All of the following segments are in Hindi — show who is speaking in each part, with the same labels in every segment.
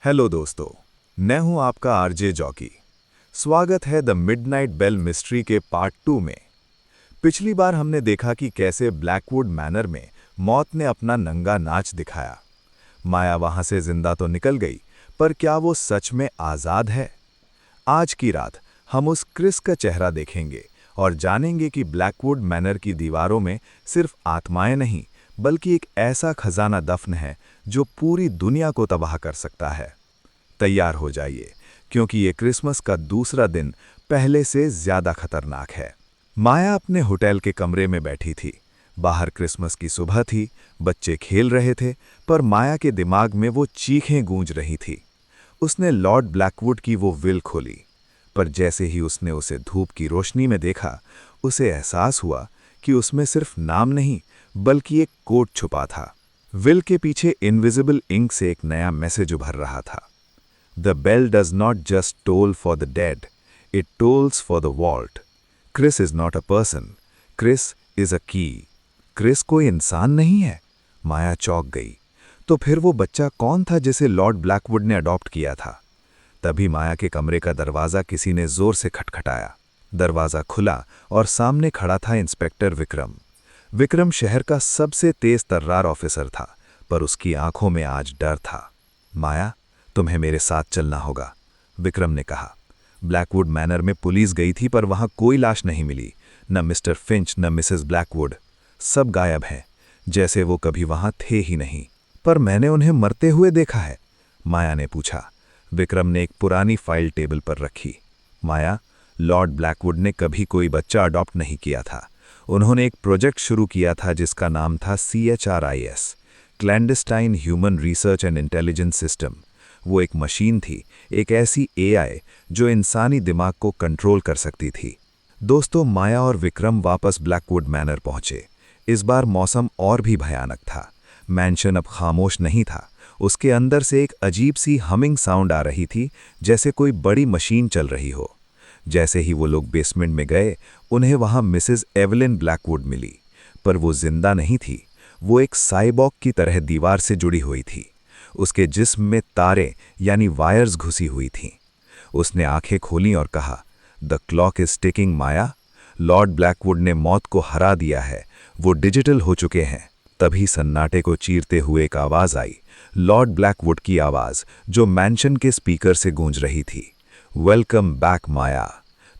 Speaker 1: हेलो दोस्तों, मैं हूं आपका आरजे जॉकी। स्वागत है द मिडनाइट बेल मिस्ट्री के पार्ट 2 में। पिछली बार हमने देखा कि कैसे ब्लैकवुड मैनर में मौत ने अपना नंगा नाच दिखाया। माया वहां से जिंदा तो निकल गई, पर क्या वो सच में आज़ाद है? आज की रात हम उस क्रिस का चेहरा देखेंगे और जानेंगे कि ब्लैकवुड मैनर की दीवारों में सिर्फ आत्माएं नहीं, बल्कि एक ऐसा खजाना दफन है जो पूरी दुनिया को तबाह कर सकता है। तैयार हो जाइए, क्योंकि ये क्रिसमस का दूसरा दिन पहले से ज्यादा खतरनाक है। माया अपने होटल के कमरे में बैठी थी। बाहर क्रिसमस की सुबह थी, बच्चे खेल रहे थे, पर माया के दिमाग में वो चीखें गूंज रही थी। उसने लॉर्ड ब्लैकवुड की वो विल खोली, पर जैसे ही उसने उसे धूप की रोशनी में देखा, उसे एहसास हुआ कि उसमें सिर्फ नाम नहीं, बल्कि एक कोड छुपा था। विल के पीछे इनविजिबल इंक से एक नया मैसेज उभर रहा था। The bell does not just toll for the dead, it tolls for the vault. Chris is not a person, Chris is a key. Chris कोई इंसान नहीं है। माया चौंक गई। तो फिर वो बच्चा कौन था जिसे लॉर्ड ब्लैकवुड ने अडॉप्ट किया था? तभी माया के कमरे का दरवाज़ा किसी ने जोर से खटखटाया। दरवाज़ा खुला और सामने खड़ा था इंस्पेक्टर विक्रम। विक्रम शहर का सबसे तेज तर्रार ऑफिसर था, पर उसकी आंखों में आज डर था। माया, तुम्हें मेरे साथ चलना होगा, विक्रम ने कहा। ब्लैकवुड मैनर में पुलिस गई थी, पर वहां कोई लाश नहीं मिली। न मिस्टर फिंच, न मिसेस ब्लैकवुड। सब गायब हैं, जैसे वो कभी वहां थे ही नहीं। पर मैंने उन्हें मरते हुए देखा है, माया ने पूछा। विक्रम ने एक पुरानी फाइल टेबल पर रखी। माया, लॉर्ड ब्लैकवुड ने कभी कोई बच्चा अडॉप्ट नहीं किया था। उन्होंने एक प्रोजेक्ट शुरू किया था जिसका नाम था CHRIS, clandestine human research and intelligence system. वो एक मशीन थी, एक ऐसी AI जो इंसानी दिमाग को कंट्रोल कर सकती थी। दोस्तों, माया और विक्रम वापस ब्लैकवुड मैनर पहुंचे। इस बार मौसम और भी भयानक था। मैंशन अब खामोश नहीं था। उसके अंदर से एक अजीब सी हमिंग साउंड आ रही थी, जैसे कोई बड़ी मशीन चल रही हो। जैसे ही वो लोग बेसमेंट में गए, उन्हें वहां मिसेस एवलिन ब्लैकवुड मिली। पर वो जिंदा नहीं थी। वो एक साइबॉग की तरह दीवार से जुड़ी हुई थी। उसके जिस्म में तारें यानी वायर्स घुसी हुई थीं। उसने आंखें खोलीं और कहा, the clock is ticking Maya. Lord Blackwood ने मौत को हरा दिया है, वो डिजिटल हो चुके हैं। तभी सन्नाटे को चीरते हुए एक आवाज आई, लॉर्ड ब्लैकवुड की आवाज, जो मैंशन के स्पीकर से गूंज रही थी। वेलकम बैक माया।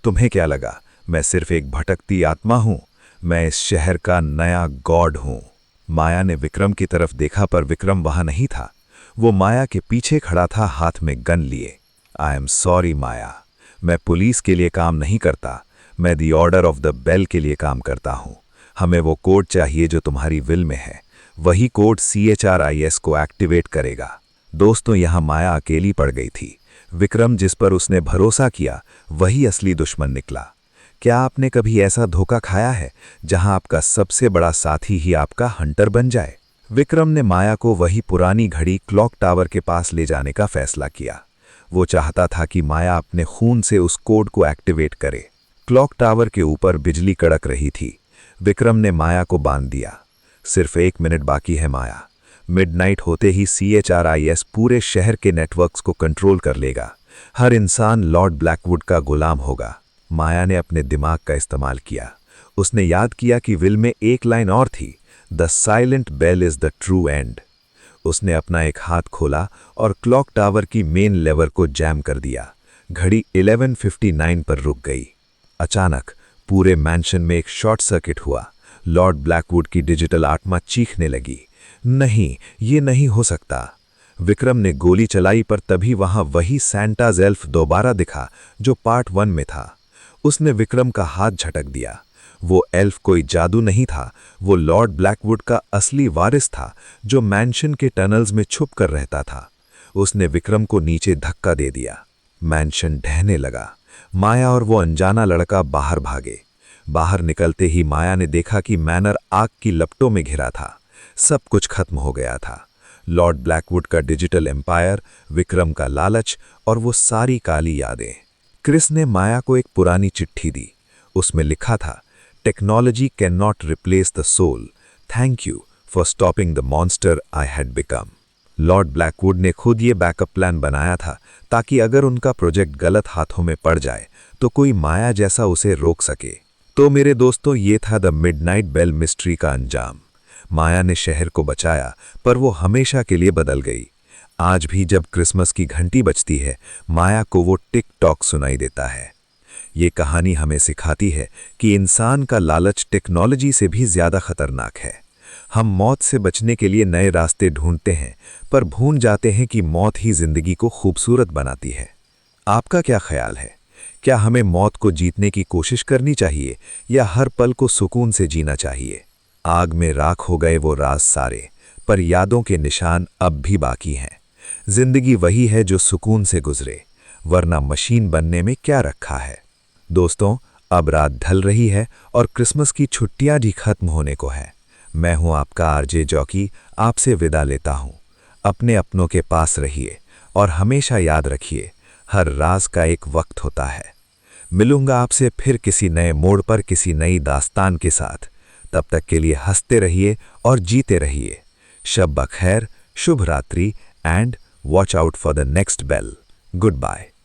Speaker 1: तुम्हें क्या लगा मैं सिर्फ एक भटकती आत्मा हूं? मैं इस शहर का नया गॉड हूं। माया ने विक्रम की तरफ देखा, पर विक्रम वहां नहीं था। वो माया के पीछे खड़ा था, हाथ में गन लिए। आई एम सॉरी माया, मैं पुलिस के लिए काम नहीं करता, मैं the order of the bell के लिए काम करता हूं। हमें वो कोड चाहिए जो तुम्हारी विल में है। वही कोड CHRIS को एक्टिवेट करेगा। दोस्तों, यहां माया अकेली पड़ गई थी। विक्रम, जिस पर उसने भरोसा किया, वही असली दुश्मन निकला। क्या आपने कभी ऐसा धोखा खाया है जहां आपका सबसे बड़ा साथी ही आपका हंटर बन जाए? विक्रम ने माया को वही पुरानी घड़ी क्लॉक टावर के पास ले जाने का फैसला किया। वो चाहता था कि माया अपने खून से उस कोड को एक्टिवेट करे। क्लॉक टावर के ऊपर बिजली कड़क रही थी। विक्रम ने माया को बांध दिया। सिर्फ 1 मिनट बाकी है माया। मिडनाइट होते ही CHRIS पूरे शहर के नेटवर्क्स को कंट्रोल कर लेगा। हर इंसान लॉर्ड ब्लैकवुड का गुलाम होगा। माया ने अपने दिमाग का इस्तेमाल किया। उसने याद किया कि विल में एक लाइन और थी, the silent bell is the true end. उसने अपना एक हाथ खोला और क्लॉक टावर की मेन लेवर को जैम कर दिया। घड़ी 11:59 पर रुक गई। अचानक पूरे मैंशन में एक शॉर्ट सर्किट हुआ। लॉर्ड ब्लैकवुड की डिजिटल आत्मा चीखने लगी, नहीं, ये नहीं हो सकता। विक्रम ने गोली चलाई, पर तभी वहां वही सैंटाज एल्फ दोबारा दिखा जो पार्ट 1 में था। उसने विक्रम का हाथ झटक दिया। वो एल्फ कोई जादू नहीं था, वो लॉर्ड ब्लैकवुड का असली वारिस था, जो मैंशन के टनल्स में छुप कर रहता था। उसने विक्रम को नीचे धक्का दे दिया। मैंशन ढहने लगा। माया और वो अनजाना लड़का बाहर भागे। बाहर निकलते ही माया ने देखा कि मैनर आग की लपटों में घिरा था। सब कुछ खत्म हो गया था। लॉर्ड ब्लैकवुड का डिजिटल एम्पायर, विक्रम का लालच और वो सारी काली यादें। क्रिस ने माया को एक पुरानी चिट्ठी दी। उसमें लिखा था, technology can not replace the soul, thank you for stopping the monster I had become. Lord Blackwood ने खुद ये बैकअप प्लान बनाया था ताकि अगर उनका प्रोजेक्ट गलत हाथों में पड़ जाए तो कोई माया जैसा उसे रोक सके। तो मेरे दोस्तों, ये था द मिडनाइट बेल मिस्ट्री का अंजाम। माया ने शहर को बचाया, पर वो हमेशा के लिए बदल गई। आज भी जब क्रिसमस की घंटी बजती है, माया को वो टिक टॉक सुनाई देता है। ये कहानी हमें सिखाती है कि इंसान का लालच टेक्नोलॉजी से भी ज्यादा खतरनाक है। हम मौत से बचने के लिए नए रास्ते ढूंढते हैं, पर भूल जाते हैं कि मौत ही जिंदगी को खूबसूरत बनाती है। आपका क्या ख्याल है? क्या हमें मौत को जीतने की कोशिश करनी चाहिए या हर पल को सुकून से जीना चाहिए? आग में राख हो गए वो राज सारे, पर यादों के निशान अब भी बाकी हैं। जिंदगी वही है जो सुकून से गुजरे, वरना मशीन बनने में क्या रखा है। दोस्तों, अब रात ढल रही है और क्रिसमस की छुट्टियां भी खत्म होने को है। मैं हूं आपका आरजे जॉकी, आपसे विदा लेता हूं। अपने अपनों के पास रहिए और हमेशा याद रखिए, हर राज का एक वक्त होता है। मिलूंगा आपसे फिर किसी नए मोड़ पर किसी नई दास्तान के साथ। तब तक के लिए हंसते रहिए और जीते रहिए। शब बखैर, शुभ रात्रि and watch out for the next bell. Good bye.